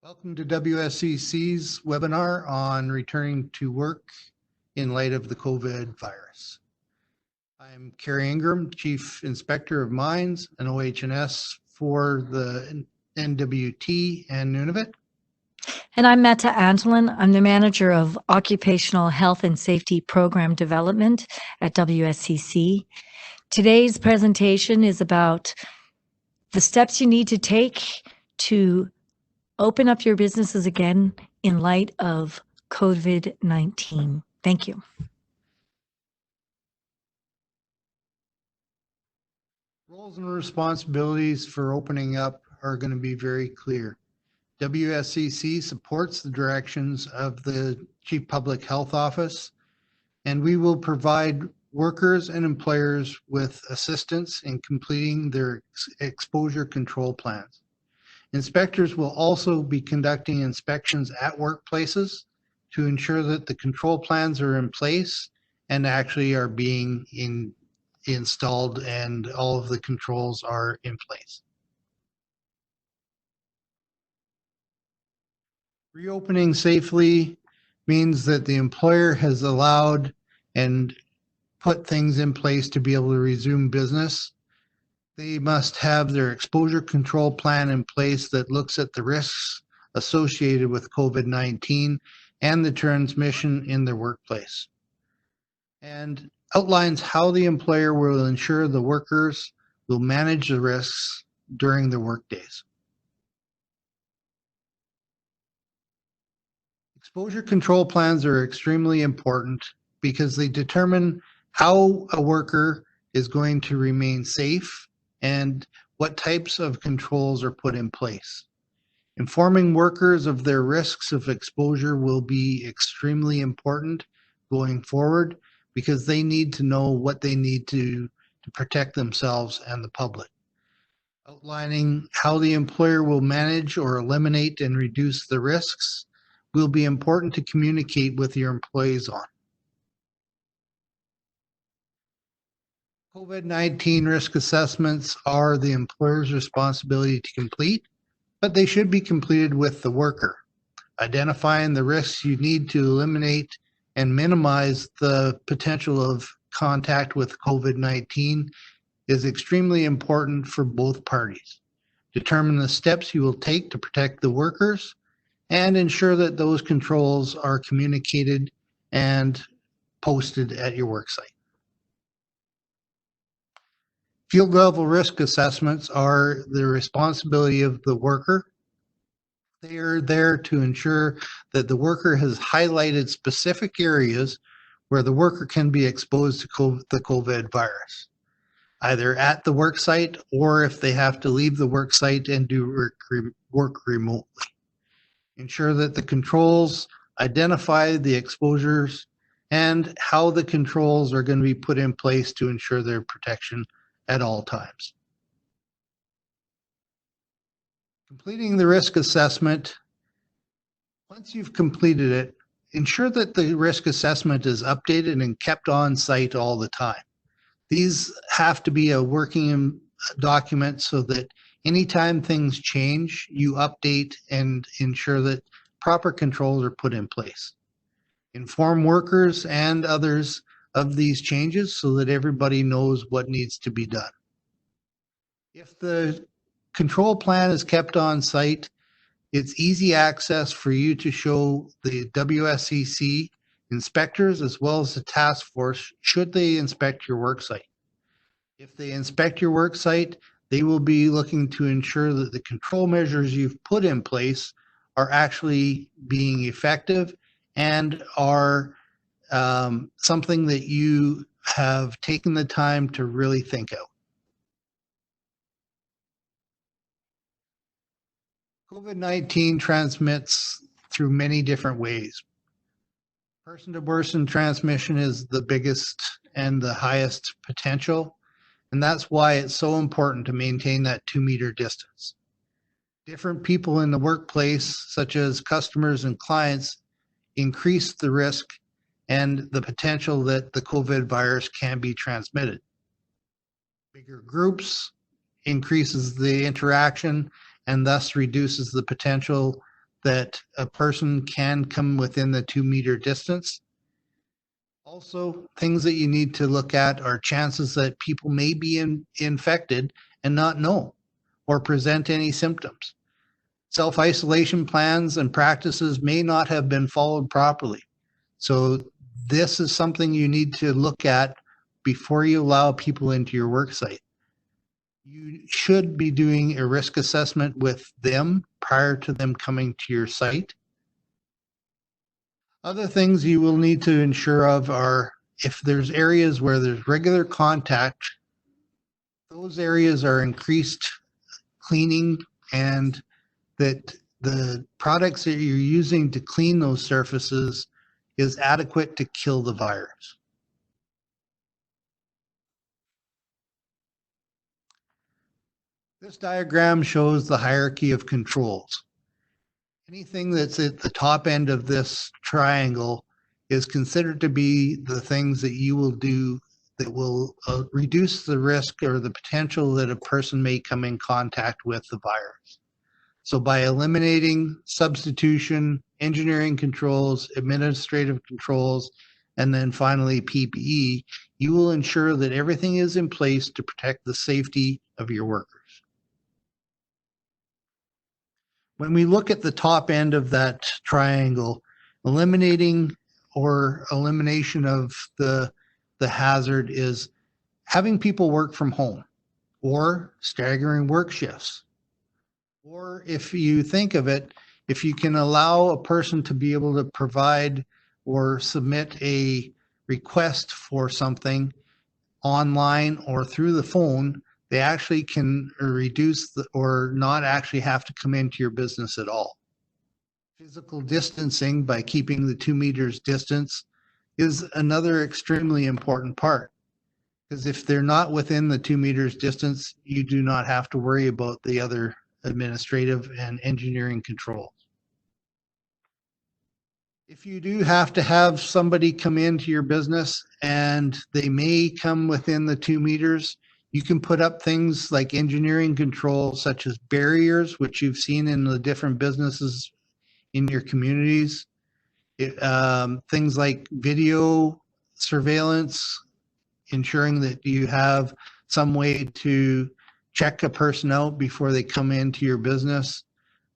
Welcome to WSCC's webinar on returning to work in light of the COVID virus. I'm Kerry Ingram, Chief Inspector of Mines and OH&S for the NWT and Nunavut. And I'm Meta Angelin. I'm the Manager of Occupational Health and Safety Program Development at WSCC. Today's presentation is about the steps you need to take to open up your businesses again in light of COVID-19. Thank you. Roles and responsibilities for opening up are going to be very clear. WSCC supports the directions of the Chief Public Health Office, and we will provide workers and employers with assistance in completing their exposure control plans. Inspectors will also be conducting inspections at workplaces to ensure that the control plans are in place and actually are being installed and all of the controls are in place. Reopening safely means that the employer has allowed and put things in place to be able to resume business. They must have their exposure control plan in place that looks at the risks associated with COVID-19 and the transmission in their workplace, and outlines how the employer will ensure the workers will manage the risks during their workdays. Exposure control plans are extremely important because they determine how a worker is going to remain safe and what types of controls are put in place. Informing workers of their risks of exposure will be extremely important going forward because they need to know what they need to protect themselves and the public. Outlining how the employer will manage or eliminate and reduce the risks will be important to communicate with your employees on. COVID-19 risk assessments are the employer's responsibility to complete, but they should be completed with the worker. Identifying the risks you need to eliminate and minimize the potential of contact with COVID-19 is extremely important for both parties. Determine the steps you will take to protect the workers and ensure that those controls are communicated and posted at your worksite. Field level risk assessments are the responsibility of the worker. They are there to ensure that the worker has highlighted specific areas where the worker can be exposed to the COVID virus, either at the work site or if they have to leave the work site and do work remotely. Ensure that the controls identify the exposures and how the controls are going to be put in place to ensure their protection at all times. Completing the risk assessment. Once you've completed it, ensure that the risk assessment is updated and kept on site all the time. These have to be a working document so that anytime things change, you update and ensure that proper controls are put in place. Inform workers and others of these changes so that everybody knows what needs to be done. If the control plan is kept on site, it's easy access for you to show the WSCC inspectors as well as the task force should they inspect your work site. If they inspect your work site, they will be looking to ensure that the control measures you've put in place are actually being effective and are something that you have taken the time to really think out. COVID-19 transmits through many different ways. Person-to-person transmission is the biggest and the highest potential, and that's why it's so important to maintain that 2-meter distance. Different people in the workplace, such as customers and clients, increase the risk and the potential that the COVID virus can be transmitted. Bigger groups increases the interaction and thus reduces the potential that a person can come within the 2-meter distance. Also, things that you need to look at are chances that people may be infected and not know or present any symptoms. Self-isolation plans and practices may not have been followed properly. So this is something you need to look at before you allow people into your work site. You should be doing a risk assessment with them prior to them coming to your site. Other things you will need to ensure of are if there's areas where there's regular contact, those areas are increased cleaning, and that the products that you're using to clean those surfaces is adequate to kill the virus. This diagram shows the hierarchy of controls. Anything that's at the top end of this triangle is considered to be the things that you will do that will reduce the risk or the potential that a person may come in contact with the virus. So by eliminating substitution, engineering controls, administrative controls, and then finally PPE, you will ensure that everything is in place to protect the safety of your workers. When we look at the top end of that triangle, elimination of the hazard is having people work from home or staggering work shifts. Or if you think of it, if you can allow a person to be able to provide or submit a request for something online or through the phone, they actually can reduce or not actually have to come into your business at all. Physical distancing by keeping the 2 meters distance is another extremely important part, because if they're not within the 2 meters distance, you do not have to worry about the other administrative and engineering controls. If you do have to have somebody come into your business and they may come within the 2 meters, you can put up things like engineering controls such as barriers, which you've seen in the different businesses in your communities. Things like video surveillance, ensuring that you have some way to check a person out before they come into your business.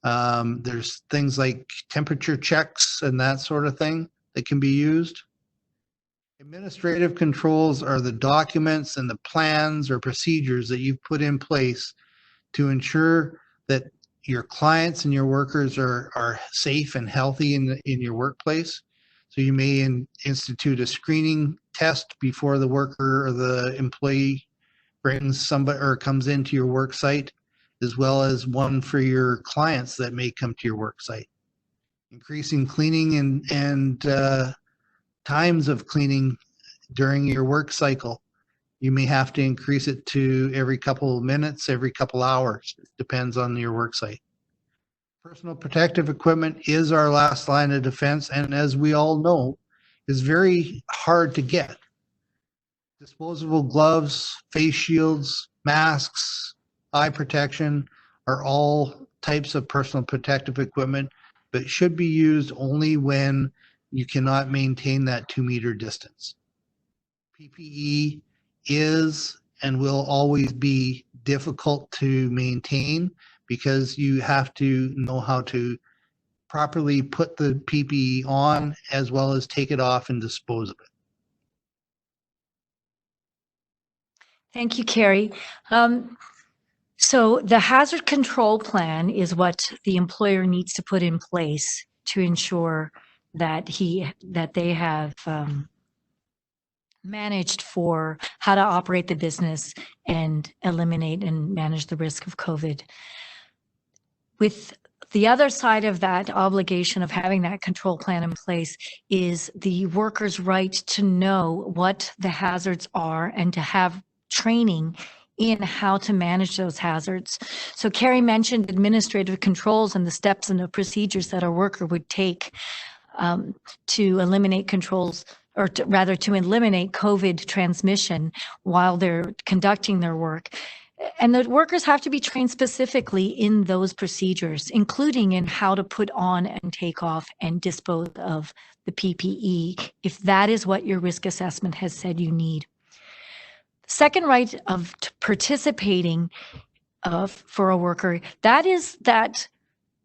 There's things like temperature checks and that sort of thing that can be used. Administrative controls are the documents and the plans or procedures that you've put in place to ensure that your clients and your workers are safe and healthy in your workplace. So you may institute a screening test before the worker or the employee brings somebody or comes into your work site, as well as one for your clients that may come to your work site. Increasing cleaning and times of cleaning during your work cycle. You may have to increase it to every couple of minutes, every couple hours. It depends on your work site. Personal protective equipment is our last line of defense, and as we all know, is very hard to get. Disposable gloves, face shields, masks, eye protection are all types of personal protective equipment, but should be used only when you cannot maintain that 2 meter distance. PPE is and will always be difficult to maintain because you have to know how to properly put the PPE on as well as take it off and dispose of it. Thank you, Carrie. So the hazard control plan is what the employer needs to put in place to ensure that they have managed for how to operate the business and eliminate and manage the risk of COVID. With the other side of that obligation of having that control plan in place is the worker's right to know what the hazards are and to have training in how to manage those hazards. So Carrie mentioned administrative controls and the steps and the procedures that a worker would take to eliminate controls, or to eliminate COVID transmission while they're conducting their work. And the workers have to be trained specifically in those procedures, including in how to put on and take off and dispose of the PPE, if that is what your risk assessment has said you need. The second right of participating for a worker, that is that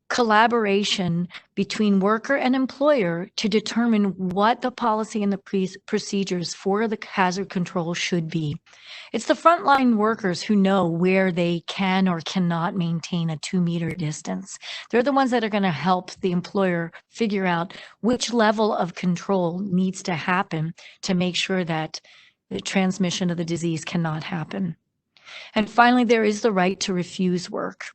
collaboration between worker and employer to determine what the policy and the procedures for the hazard control should be. It's the frontline workers who know where they can or cannot maintain a 2-meter distance. They're the ones that are going to help the employer figure out which level of control needs to happen to make sure that the transmission of the disease cannot happen. And finally, there is the right to refuse work.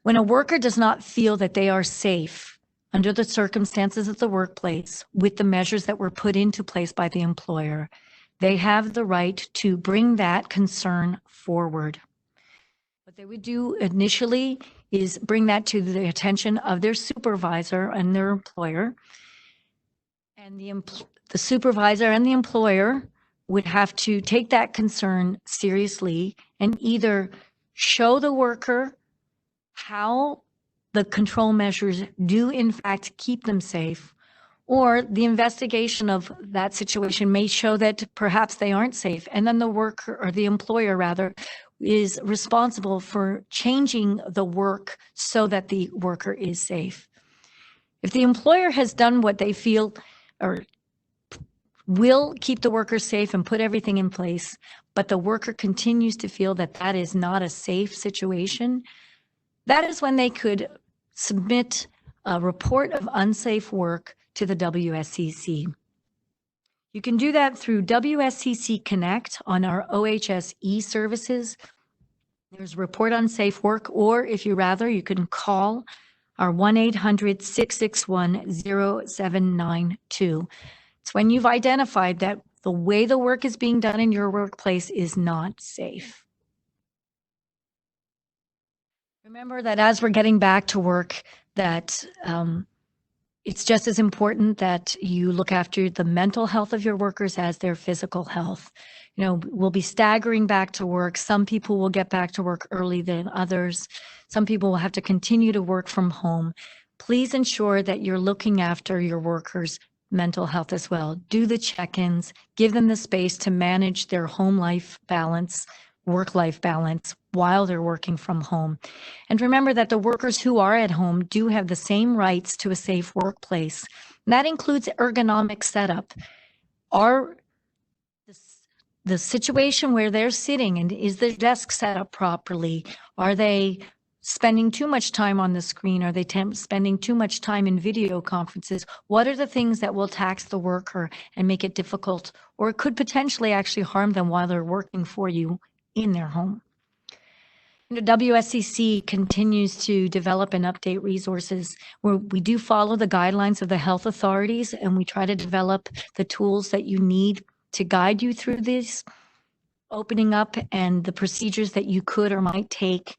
When a worker does not feel that they are safe under the circumstances of the workplace with the measures that were put into place by the employer, they have the right to bring that concern forward. What they would do initially is bring that to the attention of their supervisor and their employer. And the supervisor and the employer would have to take that concern seriously and either show the worker how the control measures do in fact keep them safe, or the investigation of that situation may show that perhaps they aren't safe. And then the worker, or the employer rather, is responsible for changing the work so that the worker is safe. If the employer has done what they feel or will keep the worker safe and put everything in place, but the worker continues to feel that that is not a safe situation, that is when they could submit a report of unsafe work to the WSCC. You can do that through WSCC Connect on our OHS e-services. There's Report on Safe Work, or if you rather, you can call our 1-800-661-0792. It's when you've identified that the way the work is being done in your workplace is not safe. Remember that as we're getting back to work, that it's just as important that you look after the mental health of your workers as their physical health. You know, we'll be staggering back to work. Some people will get back to work early than others. Some people will have to continue to work from home. Please ensure that you're looking after your workers' mental health as well. Do the check-ins, give them the space to manage their home life balance, work-life balance while they're working from home. And remember that the workers who are at home do have the same rights to a safe workplace. And that includes ergonomic setup. The situation where they're sitting, and is their desk set up properly? Are they spending too much time on the screen? Are they spending too much time in video conferences? What are the things that will tax the worker and make it difficult, or it could potentially actually harm them while they're working for you in their home? The WSCC continues to develop and update resources where we do follow the guidelines of the health authorities, and we try to develop the tools that you need to guide you through this opening up and the procedures that you could or might take.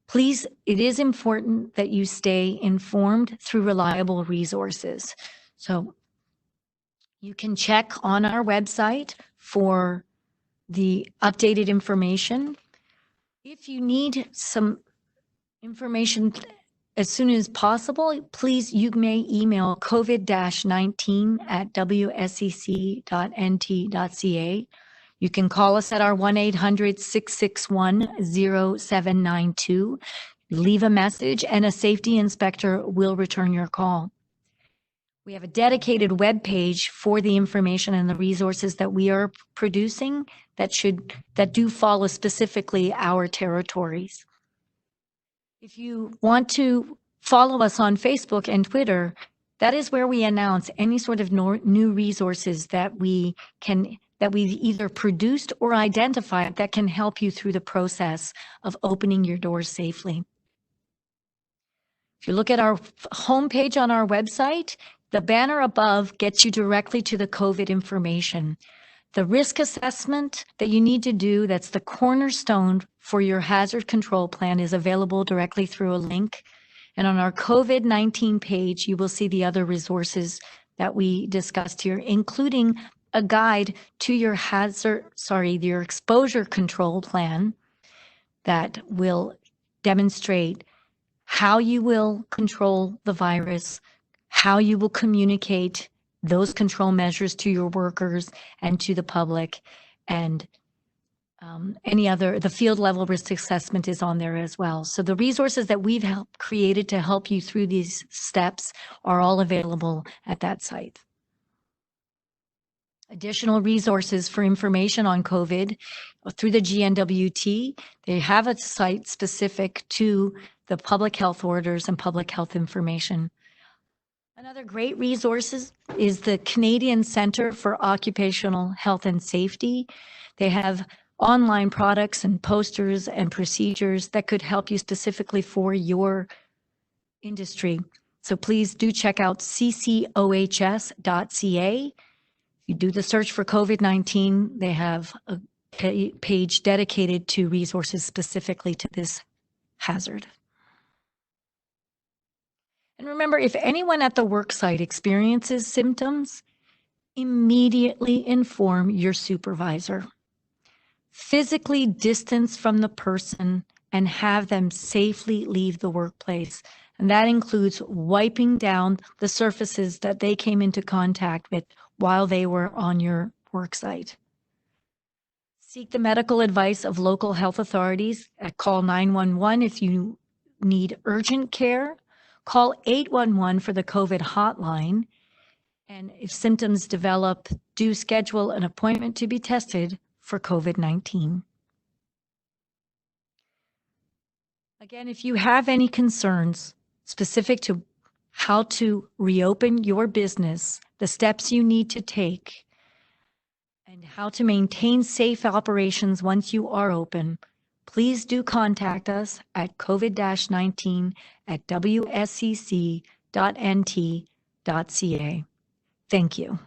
Please, it is important that you stay informed through reliable resources. So you can check on our website for the updated information. If you need some information as soon as possible, please, you may email covid-19@wscc.nt.ca. You can call us at our 1-800-661-0792. Leave a message and a safety inspector will return your call. We have a dedicated web page for the information and the resources that we are producing that do follow specifically our territories. If you want to follow us on Facebook and Twitter, that is where we announce any sort of new resources that we've either produced or identified that can help you through the process of opening your doors safely. If you look at our homepage on our website, the banner above gets you directly to the COVID information. The risk assessment that you need to do, that's the cornerstone for your hazard control plan, is available directly through a link. And on our COVID-19 page, you will see the other resources that we discussed here, including a guide to your your exposure control plan that will demonstrate how you will control the virus, how you will communicate those control measures to your workers and to the public, and the field level risk assessment is on there as well. So the resources that we've created to help you through these steps are all available at that site. Additional resources for information on COVID through the GNWT, they have a site specific to the public health orders and public health information. Another great resource is the Canadian Centre for Occupational Health and Safety. They have online products and posters and procedures that could help you specifically for your industry. So please do check out ccohs.ca. You do the search for COVID-19, they have a page dedicated to resources specifically to this hazard. And remember, if anyone at the work site experiences symptoms, immediately inform your supervisor. Physically distance from the person and have them safely leave the workplace. And that includes wiping down the surfaces that they came into contact with while they were on your work site. Seek the medical advice of local health authorities. Call 911 if you need urgent care. Call 811 for the COVID hotline. And if symptoms develop, do schedule an appointment to be tested for COVID-19. Again, if you have any concerns specific to how to reopen your business, the steps you need to take, and how to maintain safe operations once you are open, please do contact us at covid-19@wscc.nt.ca. Thank you.